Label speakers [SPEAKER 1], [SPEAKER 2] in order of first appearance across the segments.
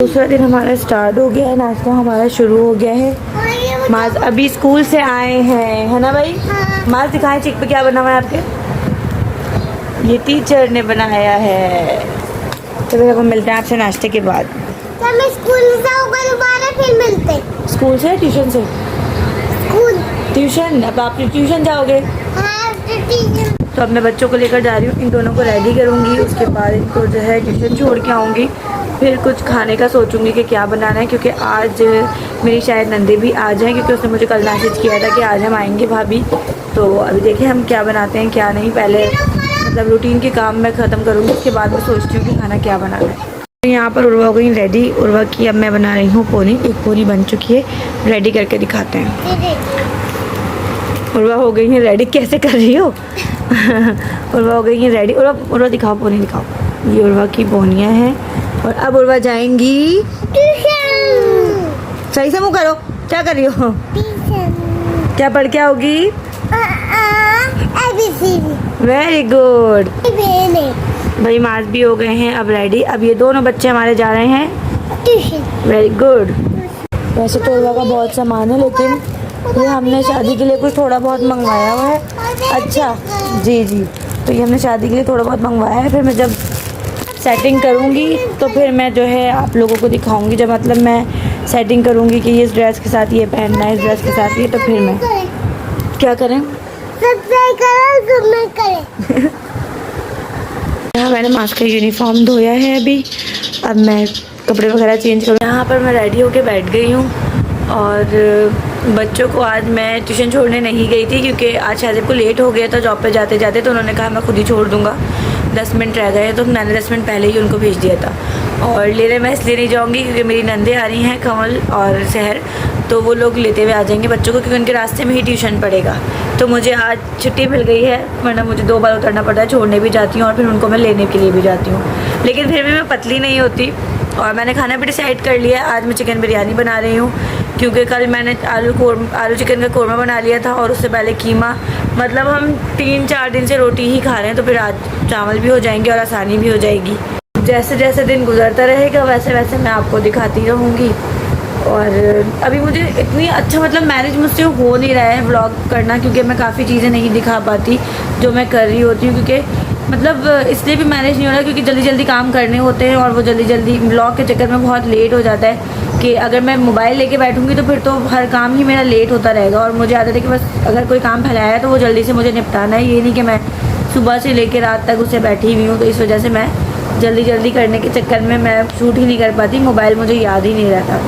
[SPEAKER 1] दूसरा दिन हमारा स्टार्ट हो गया है, नाश्ता हमारा शुरू हो गया है। माज अभी स्कूल से आए हैं, है ना भाई? माज दिखाएं चिक पे क्या बना हुआ है आपके। ये टीचर ने बनाया है। तो फिर हम मिलते हैं आपसे नाश्ते के बाद।
[SPEAKER 2] जब मैं स्कूल जाऊंगा दोबारा फिर मिलते हैं।
[SPEAKER 1] स्कूल से ट्यूशन से?
[SPEAKER 2] School
[SPEAKER 1] tuition. अब आप ट्यूशन जाओगे?
[SPEAKER 2] हाँ टीचर।
[SPEAKER 1] तो अब मैं बच्चों को लेकर जा रही हूँ, इन दोनों को रेडी करूँगी, उसके बाद इनको जो है ट्यूशन छोड़ के आऊँगी। फिर कुछ खाने का सोचूंगी कि क्या बनाना है, क्योंकि आज मेरी शायद नंदे भी आ जाएँ, क्योंकि उसने मुझे कल मैसेज किया था कि आज हम आएंगे भाभी। तो अभी देखें हम क्या बनाते हैं क्या नहीं। पहले मतलब रूटीन के काम मैं ख़त्म करूँगी, उसके बाद मैं सोचती हूँ कि खाना क्या बनाना है। यहाँ पर उर्वा हो गई रेडी। उर्वा की अब मैं बना रही हूँ पोनी। एक पोनी बन चुकी है, रेडी करके दिखाते हैं। उर्वा हो गई है रेडी। कैसे कर रही हो? उर्वा हो गई है रेडी। उर्वा दिखाओ, पोनी दिखाओ। ये उर्वा की पोनियाँ हैं और अब उर्वा जाएंगी
[SPEAKER 2] ट्यूशन।
[SPEAKER 1] सही से मुँह करो। क्या कर रही हो?
[SPEAKER 2] ट्यूशन।
[SPEAKER 1] क्या पढ़ के आओगी?
[SPEAKER 2] ABCD।
[SPEAKER 1] Very good.
[SPEAKER 2] भेने
[SPEAKER 1] भाई माज भी हो गए हैं अब रेडी। अब ये दोनों बच्चे हमारे जा रहे हैं
[SPEAKER 2] ट्यूशन।
[SPEAKER 1] Very good. वैसे तो उर्वा का बहुत सामान है, लेकिन ये हमने शादी के लिए कुछ थोड़ा बहुत मंगवाया हुआ है। अच्छा जी जी। तो ये हमने शादी के लिए थोड़ा बहुत मंगवाया है। फिर मैं जब सेटिंग करूँगी तो फिर मैं जो है आप लोगों को दिखाऊंगी। जब मतलब मैं सेटिंग करूँगी कि इस ड्रेस के साथ ये पहनना है, इस ड्रेस के साथ ये, तो फिर मैं क्या करें? यहाँ मैंने मास्क का यूनिफॉर्म धोया है अभी। अब मैं कपड़े वगैरह चेंज करूँ। यहाँ पर मैं रेडी होके बैठ गई हूँ और बच्चों को आज मैं ट्यूशन छोड़ने नहीं गई थी, क्योंकि आज शायद को लेट हो गया था जॉब पे जाते जाते। तो उन्होंने कहा मैं खुद ही छोड़ दूँगा, 10 मिनट रह गए। तो मैंने 10 मिनट पहले ही उनको भेज दिया था। और लेने मैं इसलिए नहीं जाऊँगी क्योंकि मेरी नंदे आ रही हैं, कमल और शहर। तो वो लोग लेते हुए आ जाएंगे बच्चों को, क्योंकि उनके रास्ते में ही ट्यूशन पड़ेगा। तो मुझे आज छुट्टी मिल गई है, वरना मुझे 2 बार उतरना पड़ता है। छोड़ने भी जाती हूँ और फिर उनको मैं लेने के लिए भी जाती हूँ, लेकिन फिर भी मैं पतली नहीं होती। और मैंने खाना भी डिसाइड कर लिया। आज मैं चिकन बिरयानी बना रही हूँ, क्योंकि कल मैंने आलू चिकन का कोरमा बना लिया था और उससे पहले कीमा। मतलब हम 3-4 दिन से रोटी ही खा रहे हैं, तो फिर आज चावल भी हो जाएंगे और आसानी भी हो जाएगी। जैसे जैसे दिन गुजरता रहेगा वैसे वैसे मैं आपको दिखाती रहूँगी। और अभी मुझे इतनी अच्छा मतलब मैनेज मुझसे हो नहीं रहा है व्लॉग करना, क्योंकि मैं काफ़ी चीज़ें नहीं दिखा पाती जो मैं कर रही होती हूँ। क्योंकि मतलब इसलिए भी मैनेज नहीं हो रहा क्योंकि जल्दी जल्दी काम करने होते हैं, और वो जल्दी जल्दी व्लॉग के चक्कर में बहुत लेट हो जाता है। कि अगर मैं मोबाइल लेके बैठूंगी तो फिर तो हर काम ही मेरा लेट होता रहेगा। और मुझे आदत है कि बस अगर कोई काम फैलाया है तो वो जल्दी से मुझे निपटाना है। ये नहीं कि मैं सुबह से लेकर रात तक उससे बैठी हुई हूँ। तो इस वजह से मैं जल्दी जल्दी करने के चक्कर में मैं शूट ही नहीं कर पाती। मोबाइल मुझे याद ही नहीं रहता।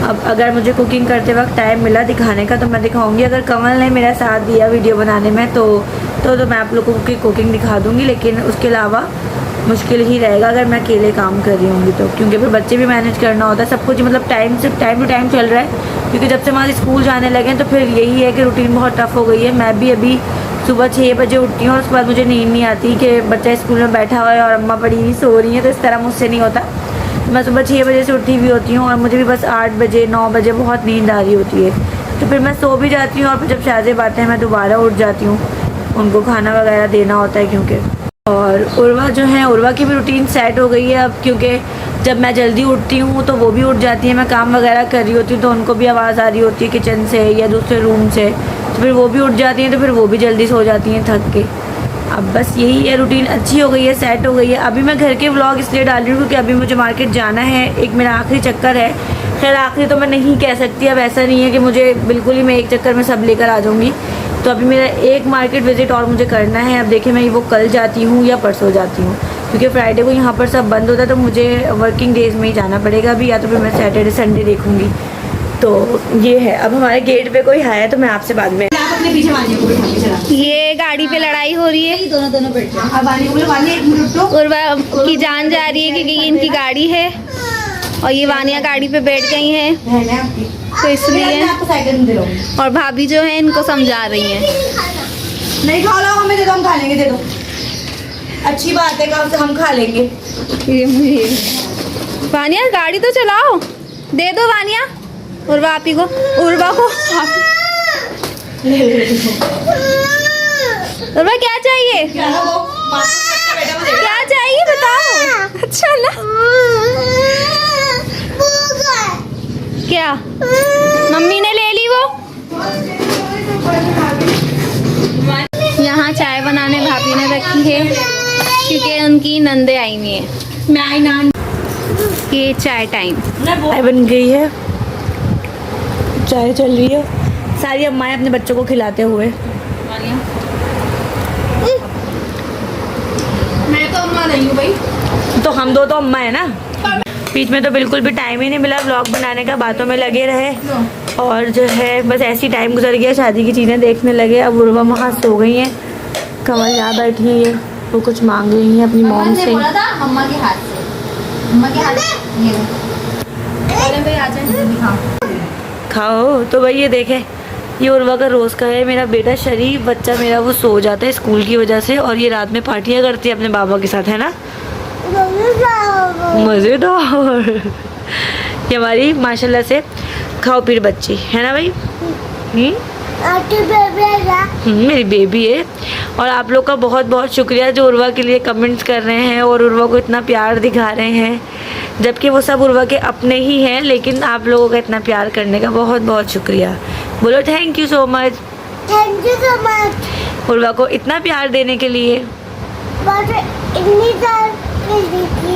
[SPEAKER 1] अब अगर मुझे कुकिंग करते वक्त टाइम मिला दिखाने का तो मैं दिखाऊंगी। अगर कमल ने मेरा साथ दिया वीडियो बनाने में तो मैं आप लोगों की कुकिंग दिखा दूंगी। लेकिन उसके अलावा मुश्किल ही रहेगा अगर मैं अकेले काम कर रही होंगी तो, क्योंकि फिर बच्चे भी मैनेज करना होता है। सब कुछ मतलब टाइम टू टाइम चल रहा है, क्योंकि जब से हमारे स्कूल जाने लगे तो फिर यही है कि रूटीन बहुत टफ हो गई है। मैं भी अभी सुबह 6 बजे उठती हूँ और उसके बाद मुझे नींद नहीं आती कि बच्चा स्कूल में बैठा हुआ है और अम्मा बड़ी ही सो रही है। तो इस तरह मुझसे नहीं होता। मैं सुबह 6 बजे से उठी हुई होती हूँ और मुझे भी बस 8 बजे 9 बजे बहुत नींद आ रही होती है। तो फिर मैं सो भी जाती हूँ और फिर जब शाहजेब आते हैं मैं दोबारा उठ जाती हूँ, उनको खाना वगैरह देना होता है क्योंकि। और उर्वा जो है, उर्वा की भी रूटीन सेट हो गई है अब, क्योंकि जब मैं जल्दी उठती हूँ तो वो भी उठ जाती है। मैं काम वगैरह कर रही होती हूँ तो उनको भी आवाज़ आ रही होती है किचन से या दूसरे रूम से, तो फिर वो भी उठ जाती हैं। तो फिर वो भी जल्दी सो जाती हैं थक के। अब बस यही है, रूटीन अच्छी हो गई है, सेट हो गई है। अभी मैं घर के व्लॉग इसलिए डाल रही हूँ क्योंकि अभी मुझे मार्केट जाना है। एक मेरा आखिरी चक्कर है। खैर आखिरी तो मैं नहीं कह सकती, अब ऐसा नहीं है कि मुझे बिल्कुल ही मैं एक चक्कर में सब लेकर आ जाऊँगी। तो अभी मेरा एक मार्केट विजिट और मुझे करना है। अब देखिए मैं वो कल जाती हूँ या परसों जाती हूँ, क्योंकि फ्राइडे को यहाँ पर सब बंद होता है। तो मुझे वर्किंग डेज में ही जाना पड़ेगा अभी, या तो फिर मैं सैटरडे संडे देखूँगी। तो ये है। अब हमारे गेट पे कोई है तो मैं आपसे बाद में। आप अपने पीछे वानिया को बिठा के चला।
[SPEAKER 3] ये गाड़ी पे लड़ाई हो रही है।
[SPEAKER 2] दोनों बैठ जाओ।
[SPEAKER 1] अब वानिया को बोलो, वानिया 1 मिनट रुको।
[SPEAKER 3] उर्वा की जान जा रही है क्योंकि ये इनकी गाड़ी है और ये वानिया गाड़ी पे बैठ गई हैं, तो इसलिए।
[SPEAKER 1] आपको साइकिल दे रहा हूँ।
[SPEAKER 3] और भाभी जो है इनको समझा रही हैं।
[SPEAKER 1] नहीं खा लो, हमें दे दो, हम खा लेंगे। दे दो, अच्छी बात है, कब से हम खा लेंगे।
[SPEAKER 3] वानिया गाड़ी तो चलाओ, दे दो वानिया। उर्वा आपी को, उर्वा को उर्वा क्या चाहिए? क्या चाहिए बताओ। अच्छा ना, क्या मम्मी ने ले ली वो? यहाँ चाय बनाने भाभी ने रखी है क्योंकि उनकी नंदे आई हुई है। मैं आई ना, ये चाय टाइम।
[SPEAKER 1] चाय बन गई है, चाय चल रही है। सारी अम्माएं अपने बच्चों को खिलाते हुए।
[SPEAKER 3] मैं तो अम्मा नहीं हूँ भाई।
[SPEAKER 1] तो हम दो तो अम्मा है ना। बीच में तो बिल्कुल भी टाइम ही नहीं मिला व्लॉग बनाने का, बातों में लगे रहे और जो है बस ऐसी टाइम गुजर गया। शादी की चीज़ें देखने लगे। अब उर्वा वहाँ सो गई हैं, कमल यहाँ बैठी है, वो कुछ मांग रही है अपनी मॉम से।
[SPEAKER 3] अम्मा के हाथ से, अम्मा के हाथ से ये भाई आ जाए
[SPEAKER 1] खाओ। तो भाई ये देखे, ये उर्वा का रोज़ का है। मेरा बेटा शरीफ बच्चा मेरा वो सो जाता है स्कूल की वजह से, और ये रात में पार्टियाँ करती है अपने बाबा के साथ, है ना। मज़ेदार। ये हमारी माशाल्लाह से खाओ पीर बच्ची है ना भाई। मेरी बेबी है। और आप लोग का बहुत बहुत शुक्रिया जो उर्वा के लिए कमेंट्स कर रहे हैं और उर्वा को इतना प्यार दिखा रहे हैं, जबकि वो सब उर्वा के अपने ही हैं, लेकिन आप लोगों का इतना प्यार करने का बहुत बहुत शुक्रिया। बोलो thank you so much.
[SPEAKER 2] Thank you so much
[SPEAKER 1] Urwa को इतना प्यार देने के लिए।
[SPEAKER 2] इतनी